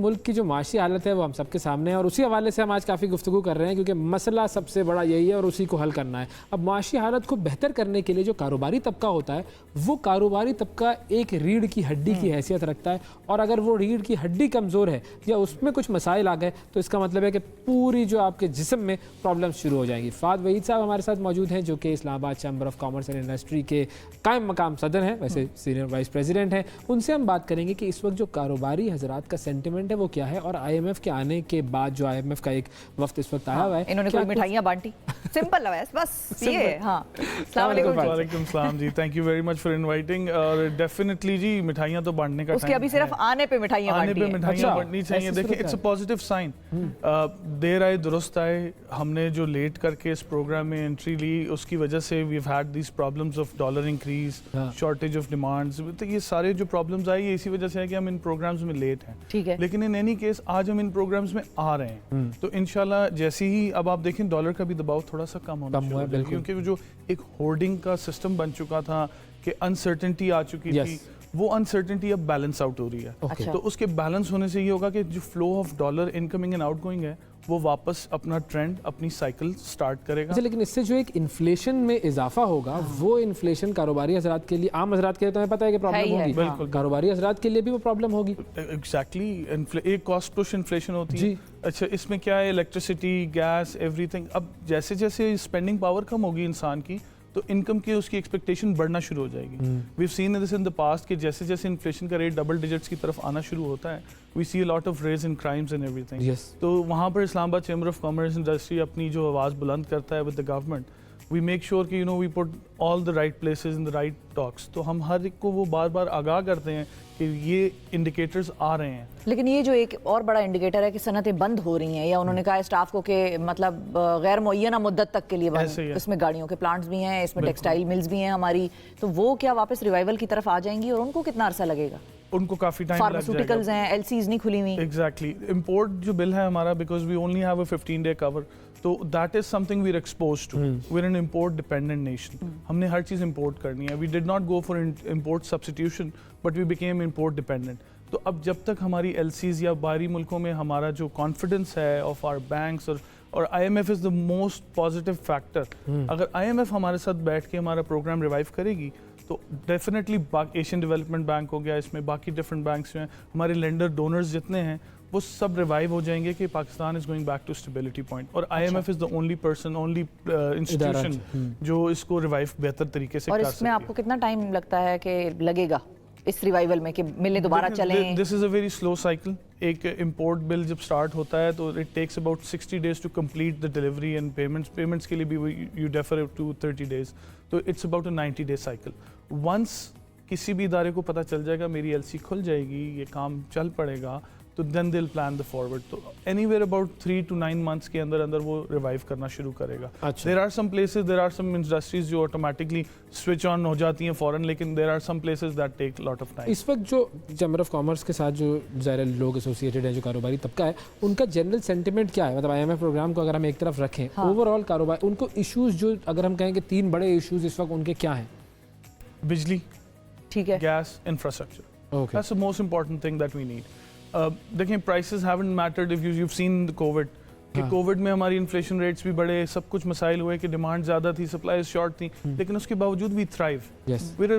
मुल्क की जो माशी हालत है वो हम सबके सामने है और उसी हवाले से हम आज काफ़ी गुफ्तगू कर रहे हैं क्योंकि मसला सबसे बड़ा यही है और उसी को हल करना है। अब माशी हालत को बेहतर करने के लिए जो कारोबारी तबका होता है वो कारोबारी तबका एक रीढ़ की हड्डी की हैसियत रखता है और अगर वो रीढ़ की हड्डी कमज़ोर है या उसमें कुछ मसाइल आ गए तो इसका मतलब है कि पूरी जो आपके जिस्म में प्रॉब्लम शुरू हो जाएंगी। फाद वहीद साहब हमारे साथ मौजूद हैं जो कि Islamabad chamber of commerce and industry के कायम मकाम सदर हैं, वैसे सीनियर वाइस प्रेसिडेंट हैं। उनसे हम बात करेंगे कि इस वक्त जो कारोबारी हजरात का सेंटिमेंट है वो क्या है और IMF के आने के बाद जो IMF का एक वक्त इस वक्त आया हुआ है, इन्होंने कोई मिठाइयाँ बांटी, सिंपल है बस ये। हाँ, वालेकुम सलाम जी, thank you very much for inviting. और डेफिनेटली जी मिठाइयाँ तो बांटने का उसके अभी सिर्फ आने पे मिठाइयाँ बांटनी चाहिए। देखिए इट्स अ पॉजिटिव साइन, देर आए दुरुस्त आए। हमने जो लेट करके इस प्रोग्राम में एंट्री ली उसकी वजह से we have had these problems of dollar increase, shortage of demands, तो ये सारे जो प्रॉब्लम्स आई है इसी वजह से है कि हम इन प्रोग्राम्स में लेट हैं। ठीक है, लेकिन इन एनी केस आज हम इन प्रोग्राम्स में आ रहे हैं तो इंशाल्लाह जैसे ही अब आप देखें डॉलर का भी दबाव थोड़ा सा कम होना शुरू हो, क्योंकि जो एक होर्डिंग का सिस्टम बन चुका था कि अनसर्टेनिटी आ चुकी थी, वो अनसर्टेनिटी अब बैलेंस आउट हो रही है। तो उसके बैलेंस होने से ये होगा कि जो flow of dollar incoming and outgoing है वो वापस अपना ट्रेंड, अपनी साइकिल स्टार्ट करेगा। लेकिन इससे जो एक इन्फ्लेशन में इजाफा होगा वो इन्फ्लेशन कारोबारी हजरात के लिए, आम हजरात के लिए तो हमें पता है कि प्रॉब्लम होगी, बिल्कुल कारोबारी हजरात के लिए भी वो प्रॉब्लम होगी। एग्जैक्टली, एक कॉस्ट पुश इन्फ्लेशन होती है। अच्छा, इसमें क्या है, इलेक्ट्रिसिटी, गैस, एवरीथिंग। अब जैसे जैसे स्पेंडिंग पावर कम होगी इंसान की तो इनकम की उसकी एक्सपेक्टेशन बढ़ना शुरू हो जाएगी। We have seen this in the past कि जैसे जैसे इन्फ्लेशन का रेट डबल डिजिट्स की तरफ आना शुरू होता है, we see a lot of raise in crimes and everything. तो वहाँ पर Islamabad chamber of commerce industry अपनी जो आवाज़ बुलंद करता है with the government, we make sure कि we put all the right places in the right talks. तो हम हर एक को वो बार बार आगाह करते हैं कि ये इंडिकेटर्स आ रहे हैं। लेकिन ये जो एक और बड़ा इंडिकेटर है कि सनतें बंद हो रही हैं या उन्होंने कहा है स्टाफ को कि मतलब गैर मुअय्यना मुद्दत तक के लिए बंद, इसमें गाड़ियों के प्लांट्स भी हैं, इसमें टेक्सटाइल मिल्स भी हैं हमारी, तो वो क्या वापस रिवाइवल की तरफ आ जाएंगी और उनको कितना अरसा लगेगा? उनको काफी टाइम फार्मास्यूटिकल्स हैं, LCs नहीं खुली हुई। एग्जैक्टली, इंपोर्ट जो बिल है हमारा, because we only have a 15-day cover, तो that is something we are exposed to. We are an import dependent nation. हमने हर चीज़ इंपोर्ट करनी है। We did not go for import substitution but we became import dependent. तो अब जब तक हमारी LCs या बाहरी मुल्कों में हमारा जो कॉन्फिडेंस है ऑफ आवर बैंक्स और IMF is the most positive factor. अगर IMF हमारे साथ बैठ के हमारा प्रोग्राम रिवाइव करेगी तो डेफिनेटली एशियन डेवलपमेंट बैंक हो गया, इसमें बाकी डिफरेंट बैंक्स जो हैं, हमारे लेंडर डोनर्स जितने हैं वो सब रिवाइव हो जाएंगे कि Pakistan is going back to stability point. और IMF is the only person, only institution जो इसको रिवाइव बेहतर तरीके से कर सकती है। और इसमें आपको कितना टाइम लगता है कि लगेगा इस रिवाइवल में कि मिलें दोबारा चलें? This is a very slow cycle. एक इंपोर्ट बिल जब स्टार्ट होता है तो it takes about 60 days to complete the delivery and payments के लिए भी यू डेफर टू 30 days, तो it's about a 90-day cycle. Once किसी भी इदारे को पता चल जाएगा मेरी LC खुल जाएगी, ये काम चल पड़ेगा, तो then they will plan the forward. तो एनीवेयर अबाउट 3 to 9 months के अंदर अंदर वो रिवाइव करना शुरू करेगा। There are some places, there are some industries जो ऑटोमेटिकली स्विच ऑन हो जाती हैं फॉरन, लेकिन there are some places that take lot of time. इस वक्त जो चैम्बर ऑफ कॉमर्स के साथ जो ज़ाहिर लोग एसोसिएटेड हैं, जो कारोबारी तबका है, उनका जनरल सेंटिमेंट क्या है? मतलब IMF प्रोग्राम को अगर हम एक तरफ रखें, ओवरऑल कारोबार उनको इशूज़ जो अगर हम कहें कि 3 बड़े इशूज़ इस वक्त उनके क्या हैं? बिजली, ठीक है, gas, infrastructure, that's the most important thing that we need. देखिए prices haven't mattered if you seen the covid कि कोविड में हमारी इन्फ्लेशन रेट्स भी बढ़े, सब कुछ मसाइल हुए कि डिमांड ज़्यादा थी, सप्लाई शॉर्ट थी, लेकिन उसके बावजूद वी थ्राइव।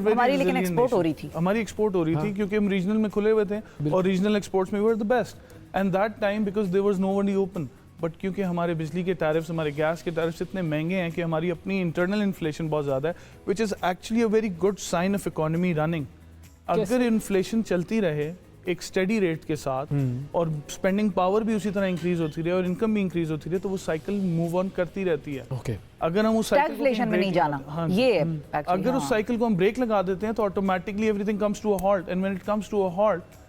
हमारी लेकिन एक्सपोर्ट हो रही थी, हमारी एक्सपोर्ट हो रही थी क्योंकि हम रीजनल में खुले हुए थे और रीजनल एक्सपोर्ट्स में we were the best and that time because there was nobody open. But क्योंकि हमारे बिजली के टैरिफ्स, हमारे गैस के टैरिफ्स इतने महंगे हैं कि हमारी अपनी इंटरनल इन्फ्लेशन बहुत ज़्यादा है, which is actually a very good sign of economy running. अगर इन्फ्लेशन चलती रहे एक स्टेडी रेट के साथ और स्पेंडिंग पावर भी उसी तरह इंक्रीज होती रहे और इनकम भी इंक्रीज होती रहे, तो वो साइकिल मूव ऑन करती रहती है। अगर हम उस साइकिल में नहीं जाना, ये अगर उस साइकिल को हम ब्रेक लगा देते हैं तो automatically everything comes to a halt and when it comes to a halt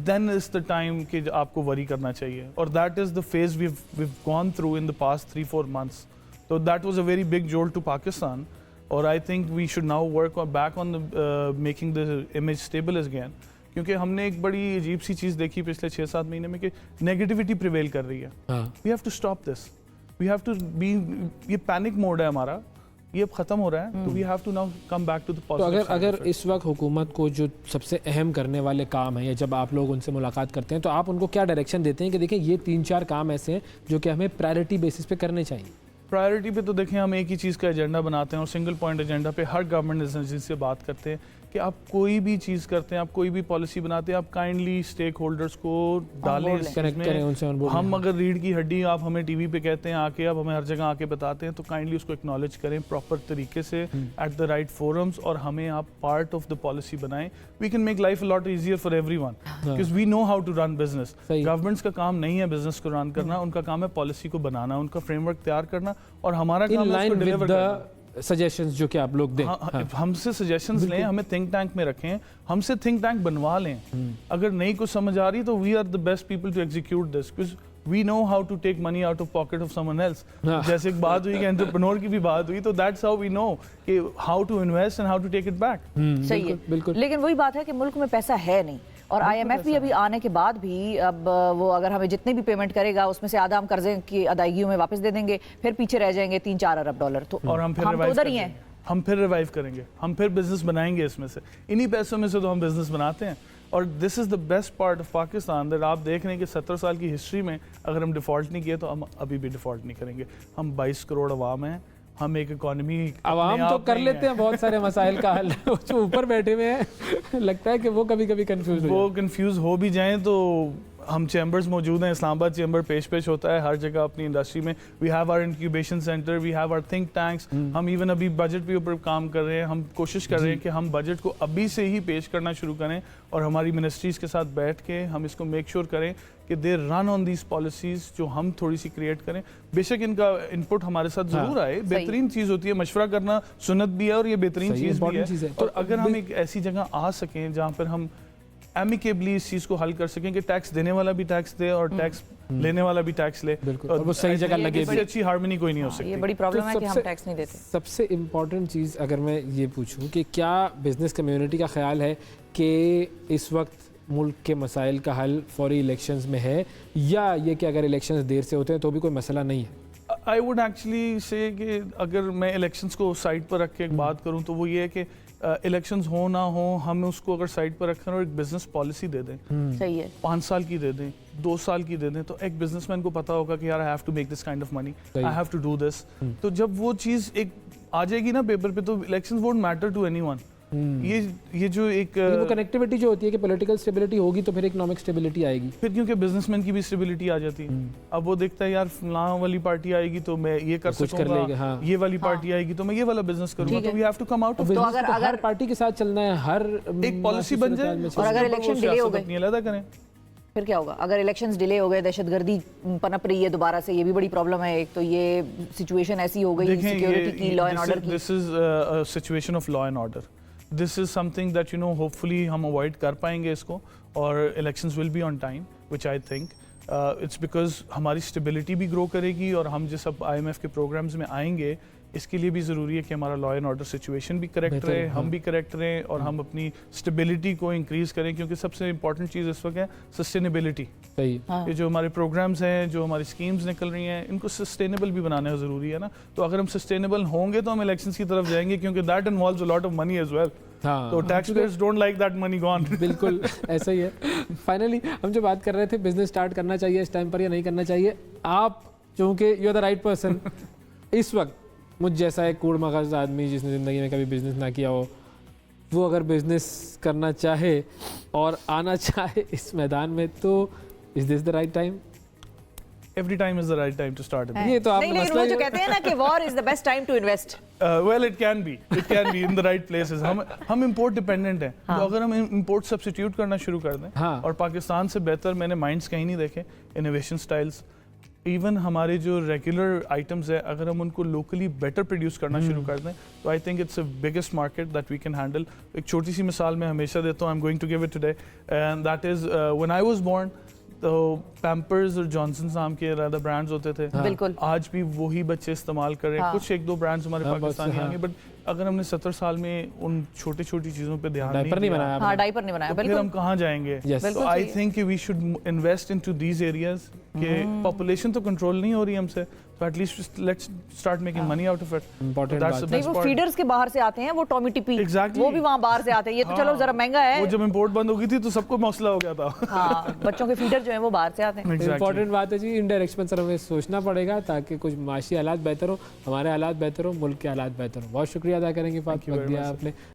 then is the time कि आपको वरी करना चाहिए। और that is the phase we have gone through in the past 3-4 months। तो that was a very big jolt to Pakistan और I think we should now work back on the making the image stable again, क्योंकि हमने एक बड़ी अजीब सी चीज़ देखी पिछले 6-7 महीने में कि नेगेटिविटी प्रिवेल कर रही है। We have to stop this, we have to be, ये पैनिक मोड है हमारा ये अब खत्म हो रहा है, तो we have to now come back to the तो अगर इस वक्त हुकूमत को जो सबसे अहम करने वाले काम है, या जब आप लोग उनसे मुलाकात करते हैं तो आप उनको क्या डायरेक्शन देते हैं कि देखिए ये 3-4 काम ऐसे हैं जो कि हमें प्रायोरिटी बेसिस पे करने चाहिए? प्रायोरिटी पे तो देखें, हम एक ही चीज़ का एजेंडा बनाते हैं और सिंगल पॉइंट एजेंडा पे हर गवर्नमेंट एजेंसी से बात करते हैं कि आप कोई भी चीज़ करते हैं, आप कोई भी पॉलिसी बनाते हैं, आप काइंडली स्टेक होल्डर्स को डालें इस चीज़ कनेक्ट करें उनसे, में। हम अगर रीढ़ की हड्डी आप हमें टीवी पे कहते हैं आके, आप हमें हर जगह आके बताते हैं, तो काइंडली उसको एक्नॉलेज करें प्रॉपर तरीके से एट द राइट फोरम्स, और हमें आप पार्ट ऑफ द पॉलिसी बनाएं। We can make life lot easier for everyone because we know how to run business. Governments का काम नहीं है बिजनेस को रन करना, उनका काम है पॉलिसी को बनाना, उनका फ्रेमवर्क तैयार करना, और हमारा काम है उसको डिलीवर करना। सजेशंस जो कि आप लोग दें, हमसे सजेशंस लें, हमें थिंक टैंक में रखें, हमसे थिंक टैंक बनवा लें। अगर नहीं कुछ समझ आ रही तो we are the best people to execute this, because we know how to take money out of pocket of someone else. जैसे एक बात हुई कि एंटरप्रेन्योर की भी बात हुई, तो दैट्स हाउ वी नो कि how to invest and how to take it back. सही है, बिल्कुल। लेकिन वही बात है कि मुल्क में पैसा है नहीं, और IMF भी अभी आने के बाद भी अब वो अगर हमें जितने भी पेमेंट करेगा उसमें से आधा हम कर्जे की अदायगियों में वापस दे देंगे, फिर पीछे रह जाएंगे 3-4 अरब डॉलर। तो और हम फिर तो उधर ही हैं, हम फिर रिवाइव करेंगे, हम फिर बिजनेस बनाएंगे इसमें से, इन्हीं पैसों में से तो हम बिजनेस बनाते हैं। और this is the best part of Pakistan, that आप देख रहे हैं कि 70 साल की हिस्ट्री में अगर हम डिफ़ॉल्ट नहीं किए तो हम अभी भी डिफ़ॉल्ट नहीं करेंगे। हम 22 करोड़ अवाम हैं, हम एक इकोनॉमी, अवाम तो कर लेते हैं बहुत सारे मसाइल का हल। जो ऊपर बैठे हुए हैं लगता है कि वो कभी कभी कंफ्यूज हो भी जाएं। तो हम चैम्बर्स मौजूद हैं, इस्लामाबाद चैम्बर पेश होता है हर जगह अपनी इंडस्ट्री में। We have our incubation centre, we have our think tanks. हम इवन अभी बजट के ऊपर काम कर रहे हैं, हम कोशिश कर रहे हैं कि हम बजट को अभी से ही पेश करना शुरू करें, और हमारी मिनिस्ट्रीज के साथ बैठ के हम इसको मेक श्योर करें कि they run on these policies जो हम थोड़ी सी क्रिएट करें। बेशक इनका इनपुट हमारे साथ जरूर आए, बेहतरीन चीज़ होती है, मशवरा करना सुन्नत भी है और ये बेहतरीन चीज़ भी है। और अगर हम एक ऐसी जगह आ सकें जहाँ पर हम एमिकेबली इस चीज को हल कर सकें कि टैक्स देने वाला भी टैक्स दे और टैक्स लेने वाला भी टैक्स ले, और वो सही जगह लगे, अच्छी हार्मनी कोई नहीं हो सकती। ये बड़ी प्रॉब्लम है कि हम टैक्स नहीं देते। सबसे इम्पोर्टेंट चीज़ अगर मैं ये पूछूं कि क्या बिजनेस कम्युनिटी का ख्याल है कि इस वक्त मुल्क के मसाइल का हल फौरी इलेक्शंस में है, या ये कि अगर इलेक्शंस देर से होते हैं तो भी कोई मसला नहीं है? आई वुड एक्चुअली से कि अगर मैं इलेक्शंस को साइड पर रख के एक बात करूं तो वो ये है कि इलेक्शंस हो ना हो, हम उसको अगर साइड पर रखें और एक बिजनेस पॉलिसी दे दें, सही है, 5 साल की दे दें, 2 साल की दे दें, तो एक बिजनेसमैन को पता होगा कि यार I have to make this kind of money, I have to do this. तो जब वो चीज़ एक आ जाएगी ना पेपर पे, तो elections won't matter to anyone. ये जो एक वो कनेक्टिविटी जो होती है कि पॉलिटिकल स्टेबिलिटी होगी तो फिर इकोनॉमिक स्टेबिलिटी आएगी, फिर क्योंकि बिजनेसमैन की भी स्टेबिलिटी आ जाती है। अब वो देखता है यार फलां वाली पार्टी आएगी तो मैं ये कर सकूंगा, हाँ। ये वाली पार्टी आएगी तो मैं ये वाला बिजनेस करूंगा, तो we have to come out of. तो अगर पार्टी के साथ चलना है, हर एक पॉलिसी बन जाए, और अगर इलेक्शन डिले हो गए अपनी अलग करें, फिर क्या होगा? अगर इलेक्शंस डिले हो गए, दहशतगर्दी पनप रही है दोबारा से, ये भी बड़ी प्रॉब्लम है। एक तो ये सिचुएशन ऐसी हो गई सिक्योरिटी की, लॉ एंड ऑर्डर की। This is a situation of law and order. This is something that hopefully हम अवॉइड कर पाएंगे इसको, और elections will be on time, which I think it's because हमारी स्टेबिलिटी भी ग्रो करेगी, और हम जिस अब IMF के प्रोग्राम्स में आएंगे इसके लिए भी ज़रूरी है कि हमारा लॉ एंड ऑर्डर सिचुएशन भी करेक्ट रहे, हम भी करेक्ट रहें, और हम अपनी स्टेबिलिटी को इंक्रीज़ करें, क्योंकि सबसे इंपॉर्टेंट चीज़ इस वक्त है सस्टेनेबिलिटी। ये जो हमारे प्रोग्राम्स हैं, जो हमारी स्कीम्स निकल रही हैं, इनको सस्टेनेबल भी बनाना ज़रूरी है ना। तो अगर हम सस्टेनेबल होंगे तो हम इलेक्शंस की तरफ जाएंगे, क्योंकि that involves a lot of money as well. तो tax payers don't like that money gone. बिल्कुल ऐसा ही है। फाइनली हम जो बात कर रहे थे, बिजनेस स्टार्ट करना चाहिए इस टाइम पर या नहीं करना चाहिए, आप चूँकि you are the right person, इस वक्त मुझ जैसा एक कूड़ मगज़ आदमी जिसने ज़िंदगी में कभी बिज़नेस ना किया हो, वो अगर बिज़नेस करना चाहे और आना चाहे इस मैदान में, तो is this the right time? Every time is the right time to start. ये तो आप नहीं, वो जो कहते हैं ना कि war is the best time to invest. Well, it can be in the right places. हम import dependent हैं, तो अगर हम import substitute करना शुरू कर दें, और पाकिस्तान से बेहतर मैंने माइंड्स कहीं नहीं देखे, innovation styles, इवन हमारे जो रेगुलर आइटम्स है, अगर हम उनको लोकली बेटर प्रोड्यूस करना शुरू कर दें, तो I think it's a biggest market that we can handle. एक छोटी सी मिसाल मैं हमेशा देता हूँ, I am going to give it today, and that is when I was born, तो पैम्पर्स और जॉनसन नाम के ज़्यादा ब्रांड्स होते थे। बिल्कुल। आज भी वही बच्चे इस्तेमाल कर रहे हैं। कुछ 1-2 ब्रांड्स हमारे पाकिस्तानी आएंगे, बट अगर हमने 70 साल में उन छोटी छोटी चीज़ों पे ध्यान नहीं दिया, डायपर नहीं बनाया, तो फिर हम कहाँ जाएंगे? तो I think we should invest into these areas के पॉपुलेशन तो कंट्रोल नहीं हो रही हमसे, तो at least let's start making money out of it. Important that's the बात. नहीं बेस्ट वो पार्ट. फीडर्स के बाहर से आते हैं, वो टॉमी टिपी Exactly. वो भी वहाँ बाहर से आते हैं. ये तो चलो जरा महंगा है. वो जब इंपोर्ट बंद हो गई थी तो सबको मसला हो गया था. हाँ, बच्चों के फीडर जो है वो बाहर से आते हैं. Exactly. इंपॉर्टेंट बात है जी, इंडायरेक्ट एक्सपेंस हमें सोचना पड़ेगा ताकि कुछ माशी हालात बेहतर हो, हमारे हालात बेहतर हो, मुल्क के हालात बेहतर हो. बहुत शुक्रिया अदा करेंगे, बात you very दिया much, आपने.